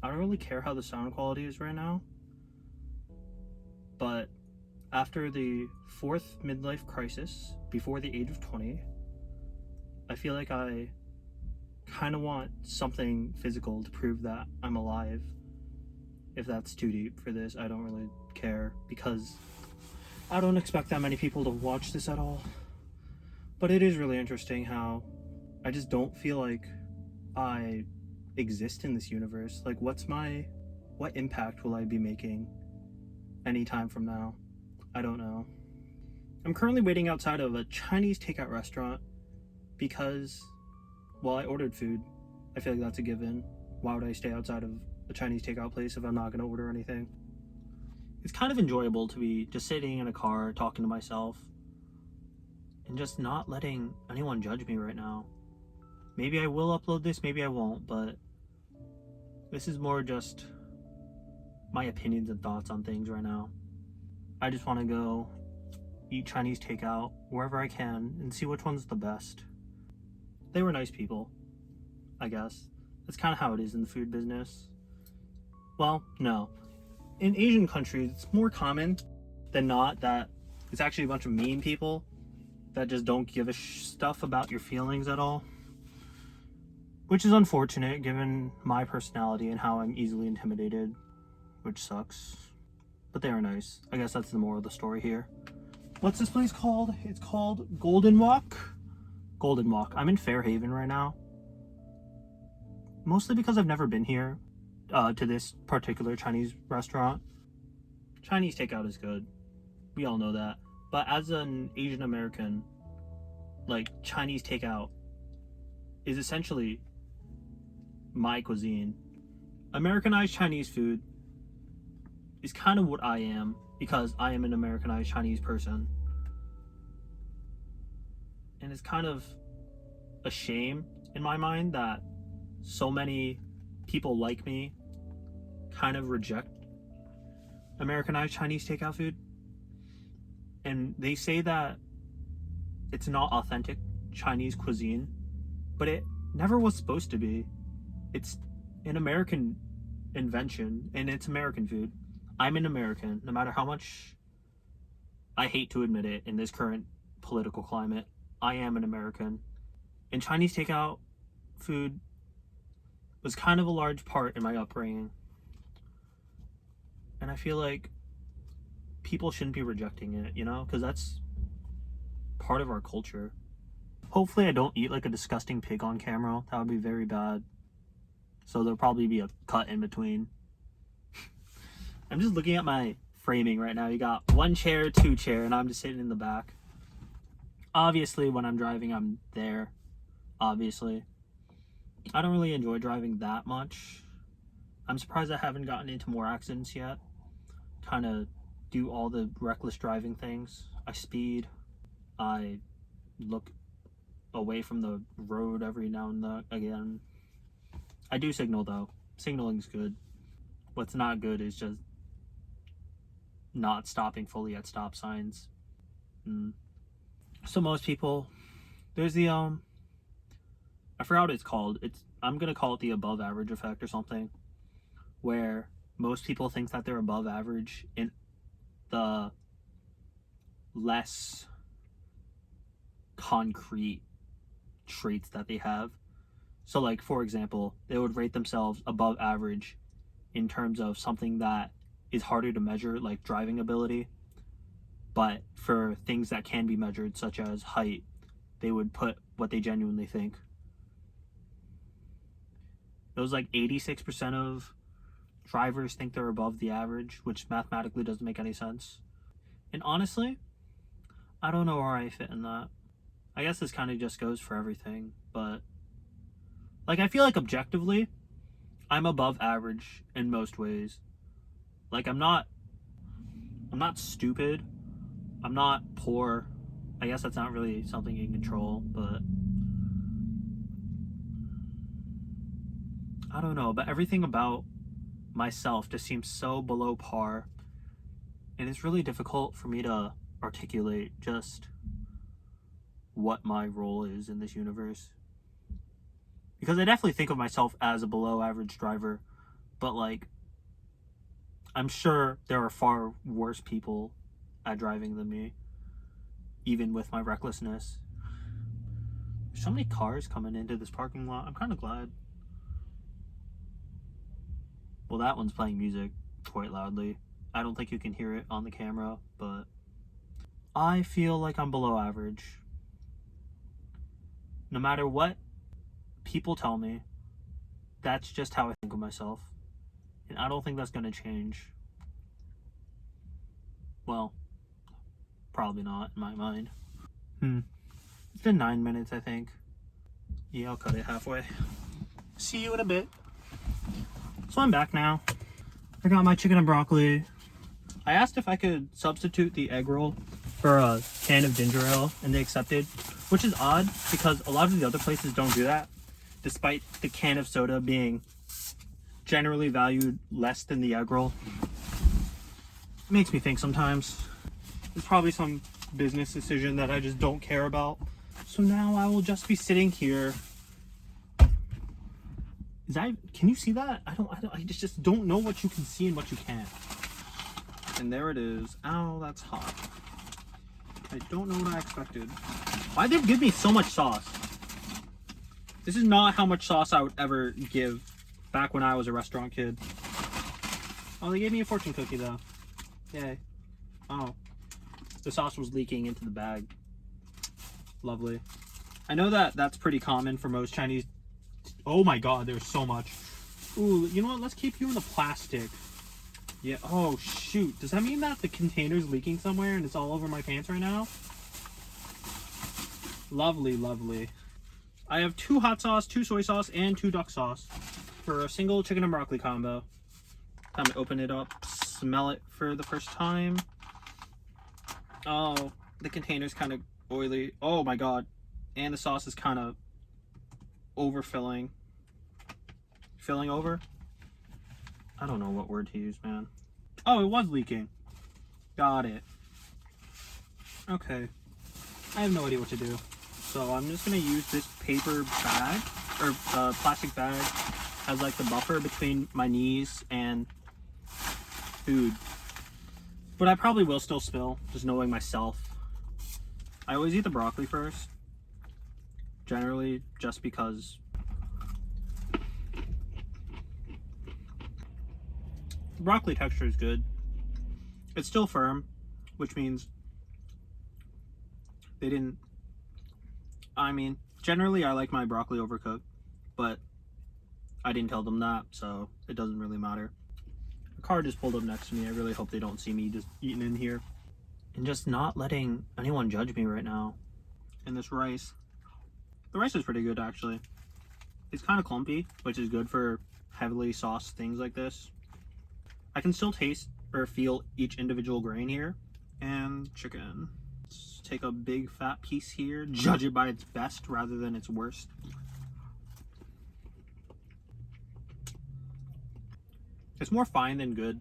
I don't really care how the sound quality is right now, but after the fourth midlife crisis, before the age of 20, I feel like I kind of want something physical to prove that I'm alive. If that's too deep for this, I don't really care because I don't expect that many people to watch this at all. But it is really interesting how I just don't feel like I exist in this universe. Like, what impact will I be making anytime from now? I don't know. I'm currently waiting outside of a Chinese takeout restaurant because, well, I ordered food. I feel like that's a given. Why would I stay outside of a Chinese takeout place if I'm not going to order anything? It's kind of enjoyable to be just sitting in a car talking to myself and just not letting anyone judge me right now. Maybe I will upload this, maybe I won't, but this is more just my opinions and thoughts on things right now. I just want to go eat Chinese takeout wherever I can and see which one's the best. They were nice people, I guess. That's kind of how it is in the food business. Well, no. In Asian countries, it's more common than not that it's actually a bunch of mean people that just don't give a stuff about your feelings at all. Which is unfortunate given my personality and how I'm easily intimidated, which sucks. But they are nice. I guess that's the moral of the story here. What's this place called? It's called Golden Walk. Golden Walk. I'm in Fairhaven right now. Mostly because I've never been here to this particular Chinese restaurant. Chinese takeout is good. We all know that. But as an Asian American, like, Chinese takeout is essentially my cuisine. Americanized Chinese food is kind of what I am because I am an Americanized Chinese person. And it's kind of a shame in my mind that so many people like me kind of reject Americanized Chinese takeout food. And they say that it's not authentic Chinese cuisine, but it never was supposed to be. It's an American invention, and it's American food. I'm an American, no matter how much I hate to admit it in this current political climate. I am an American. And Chinese takeout food was kind of a large part in my upbringing. And I feel like people shouldn't be rejecting it, you know? Because that's part of our culture. Hopefully I don't eat like a disgusting pig on camera. That would be very bad. So there'll probably be a cut in between. I'm just looking at my framing right now. You got one chair, two chair, and I'm just sitting in the back. Obviously, when I'm driving, I'm there. Obviously. I don't really enjoy driving that much. I'm surprised I haven't gotten into more accidents yet. Kind of do all the reckless driving things. I speed. I look away from the road every now and again. I do signal though. Signaling's good. What's not good is just not stopping fully at stop signs. So most people, there's the I forgot what it's called. I'm gonna call it the above average effect or something, where most people think that they're above average in the less concrete traits that they have. So, like, for example, they would rate themselves above average in terms of something that is harder to measure, like driving ability. But for things that can be measured, such as height, they would put what they genuinely think. It was like 86% of drivers think they're above the average, which mathematically doesn't make any sense. And honestly, I don't know where I fit in that. I guess this kind of just goes for everything, but like, I feel like objectively, I'm above average in most ways. Like, I'm not stupid. I'm not poor. I guess that's not really something you can control, but I don't know. But everything about myself just seems so below par. And it's really difficult for me to articulate just what my role is in this universe. Because I definitely think of myself as a below average driver, But like, I'm sure there are far worse people at driving than me, even with my recklessness. There's so many cars coming into this parking lot. I'm kind of glad. Well, that one's playing music quite loudly. I don't think you can hear it on the camera, but I feel like I'm below average. No matter what people tell me, that's just how I think of myself. And I don't think that's going to change. Well, probably not in my mind. It's been 9 minutes, I think. Yeah, I'll cut it halfway. See you in a bit. So I'm back now. I got my chicken and broccoli. I asked if I could substitute the egg roll for a can of ginger ale, and they accepted, which is odd because a lot of the other places don't do that, despite the can of soda being generally valued less than the egg roll. It makes me think sometimes. It's probably some business decision that I just don't care about. So now I will just be sitting here. Can you see that? I just don't know what you can see and what you can't. And there it is. Ow, that's hot. I don't know what I expected. Why'd they give me so much sauce? This is not how much sauce I would ever give back when I was a restaurant kid. Oh, they gave me a fortune cookie though. Yay. Oh. The sauce was leaking into the bag. Lovely. I know that that's pretty common for most Chinese. Oh my god, there's so much. Ooh, you know what? Let's keep you in the plastic. Yeah. Oh, shoot. Does that mean that the container's leaking somewhere and it's all over my pants right now? Lovely, lovely. I have 2 hot sauce, 2 soy sauce, and 2 duck sauce for a single chicken and broccoli combo. Time to open it up, smell it for the first time. Oh, the container's kind of oily. Oh my god. And the sauce is kind of overfilling. Filling over? I don't know what word to use, man. Oh, it was leaking. Got it. Okay. I have no idea what to do. So I'm just going to use this paper bag, or plastic bag, as like the buffer between my knees and food. But I probably will still spill, just knowing myself. I always eat the broccoli first. Generally, just because. The broccoli texture is good. It's still firm, which means they didn't. I mean, generally I like my broccoli overcooked, but I didn't tell them that, so it doesn't really matter. A car just pulled up next to me. I really hope they don't see me just eating in here. And just not letting anyone judge me right now. And this rice. The rice is pretty good, actually. It's kind of clumpy, which is good for heavily sauced things like this. I can still taste or feel each individual grain here. And chicken. Let's take a big fat piece here. Judge it by its best rather than its worst. It's more fine than good.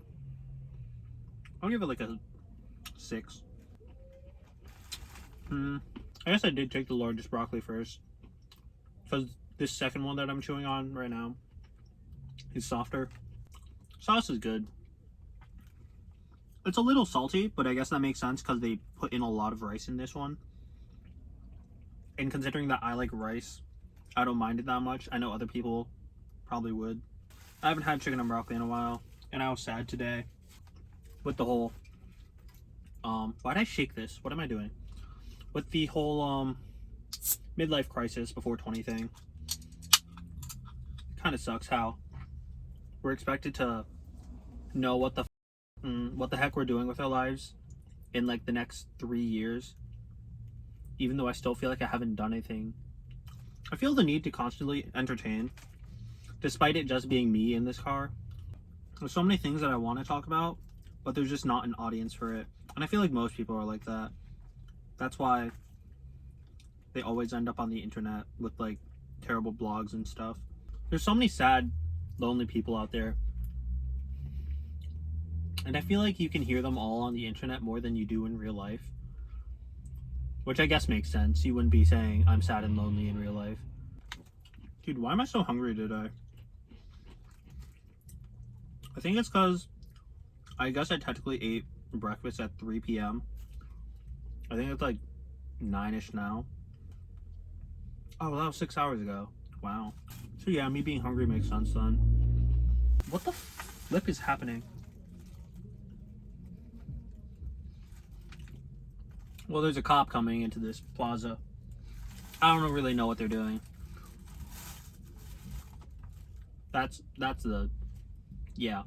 I'll give it like a 6. I guess I did take the largest broccoli first, because this second one that I'm chewing on right now is softer. Sauce is good. It's a little salty, but I guess that makes sense because they put in a lot of rice in this one. And considering that I like rice, I don't mind it that much. I know other people probably would. I haven't had chicken and broccoli in a while, and I was sad today with the whole why'd I shake this? What am I doing? With the whole midlife crisis before 20 thing. Kind of sucks how we're expected to know what the heck we're doing with our lives in like the next 3 years, even though I still feel like I haven't done anything. I feel the need to constantly entertain, despite it just being me in this car. There's so many things that I want to talk about, but there's just not an audience for it. And I feel like most people are like that. That's why they always end up on the internet with like terrible blogs and stuff. There's so many sad, lonely people out there. And I feel like you can hear them all on the internet more than you do in real life. Which I guess makes sense. You wouldn't be saying I'm sad and lonely in real life. Dude, why am I so hungry today? I think it's because I guess I technically ate breakfast at 3 p.m. I think it's like 9-ish now. Oh, that was 6 hours ago. Wow. So yeah, me being hungry makes sense then. What the flip is happening? Well, there's a cop coming into this plaza. I don't really know what they're doing. That's the... Yeah.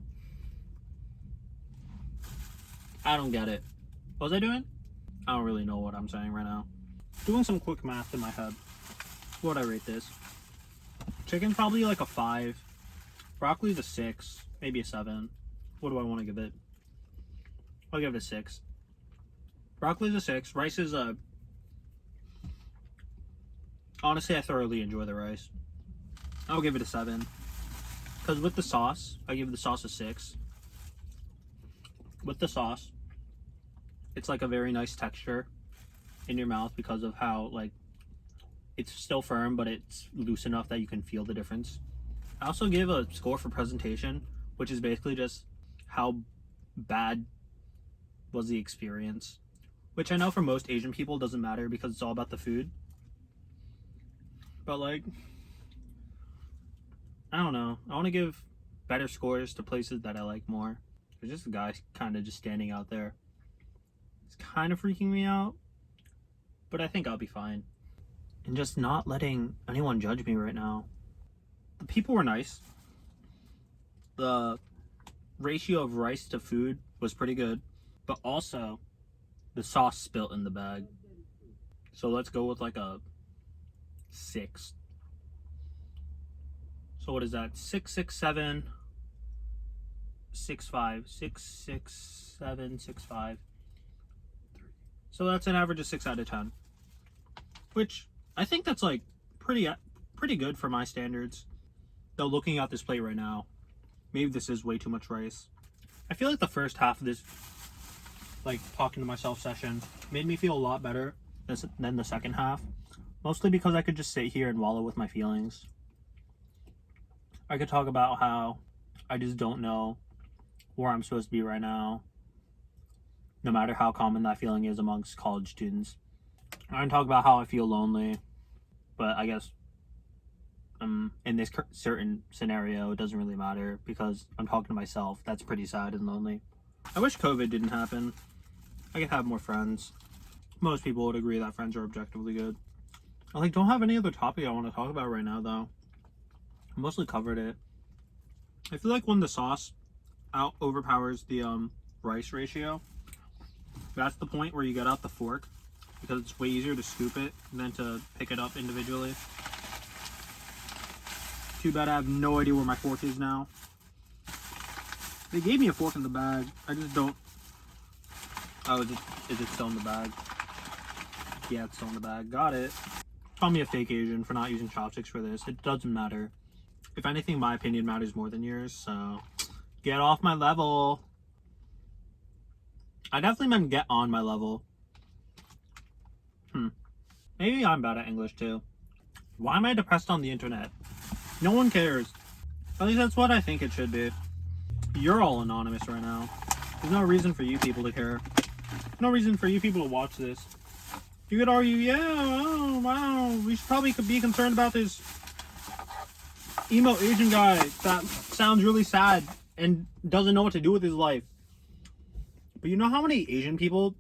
I don't get it. What was I doing? I don't really know what I'm saying right now. Doing some quick math in my head. What would I rate this? Chicken's probably like a 5. Broccoli's a 6. Maybe a 7. What do I want to give it? I'll give it a 6. Broccoli's a 6. Rice is a... Honestly, I thoroughly enjoy the rice. I'll give it a 7. Because with the sauce, I give the sauce a 6. With the sauce, it's like a very nice texture in your mouth because of how, like, it's still firm, but it's loose enough that you can feel the difference. I also give a score for presentation, which is basically just how bad was the experience. Which I know for most Asian people doesn't matter because it's all about the food. But, like, I don't know. I want to give better scores to places that I like more. There's just a guy kind of just standing out there. It's kind of freaking me out, but I think I'll be fine. And just not letting anyone judge me right now. The people were nice. The ratio of rice to food was pretty good, but also the sauce spilt in the bag. So let's go with like a 6. So what is that? 6, 6, 7, 6, 5, 6, 6, 7, 6, 5. So that's an average of 6 out of 10, which I think that's like pretty good for my standards. Though looking at this plate right now, maybe this is way too much rice. I feel like the first half of this, like talking to myself session, made me feel a lot better than the second half. Mostly because I could just sit here and wallow with my feelings. I could talk about how I just don't know where I'm supposed to be right now, no matter how common that feeling is amongst college students. I can talk about how I feel lonely, but I guess in this certain scenario, it doesn't really matter because I'm talking to myself. That's pretty sad and lonely. I wish COVID didn't happen. I could have more friends. Most people would agree that friends are objectively good. I like don't have any other topic I want to talk about right now though. I mostly covered it. I feel like when the sauce overpowers the rice ratio, that's the point where you get out the fork because it's way easier to scoop it than to pick it up individually. Too bad I have no idea where my fork is now. They gave me a fork in the bag. I just don't... Oh, is it still in the bag? Yeah, it's still in the bag. Got it. Call me a fake Asian for not using chopsticks for this. It doesn't matter. If anything, my opinion matters more than yours, so... Get off my level. I definitely meant get on my level. Maybe I'm bad at English too. Why am I depressed on the internet? No one cares. At least that's what I think it should be. You're all anonymous right now. There's no reason for you people to care. No reason for you people to watch this. You could argue, yeah, oh, wow, we should probably be concerned about this emo Asian guy that sounds really sad and doesn't know what to do with his life. But you know how many Asian people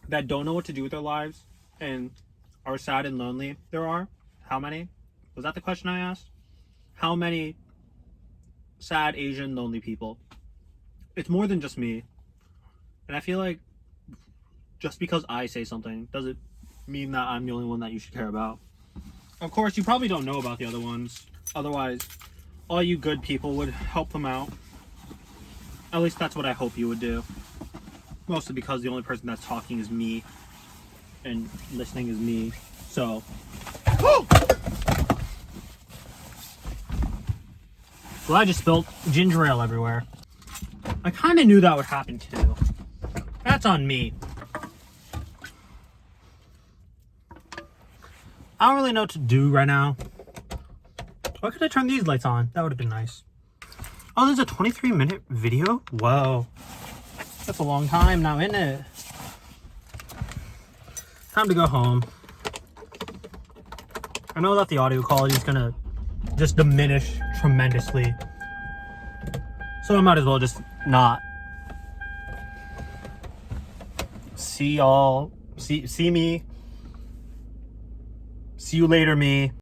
that don't know what to do with their lives and are sad and lonely there are? How many? Was that the question I asked? How many sad Asian lonely people? It's more than just me. And I feel like just because I say something doesn't mean that I'm the only one that you should care about. Of course, you probably don't know about the other ones. Otherwise, all you good people would help them out. At least that's what I hope you would do. Mostly because the only person that's talking is me. And listening is me. So... Well, I just spilled ginger ale everywhere. I kind of knew that would happen too. That's on me. I don't really know what to do right now. Why could I turn these lights on? That would have been nice. Oh, there's a 23-minute video? Whoa. That's a long time now, isn't it? Time to go home. I know that the audio quality is gonna just diminish tremendously. So I might as well just not. See y'all. See me. See you later, me.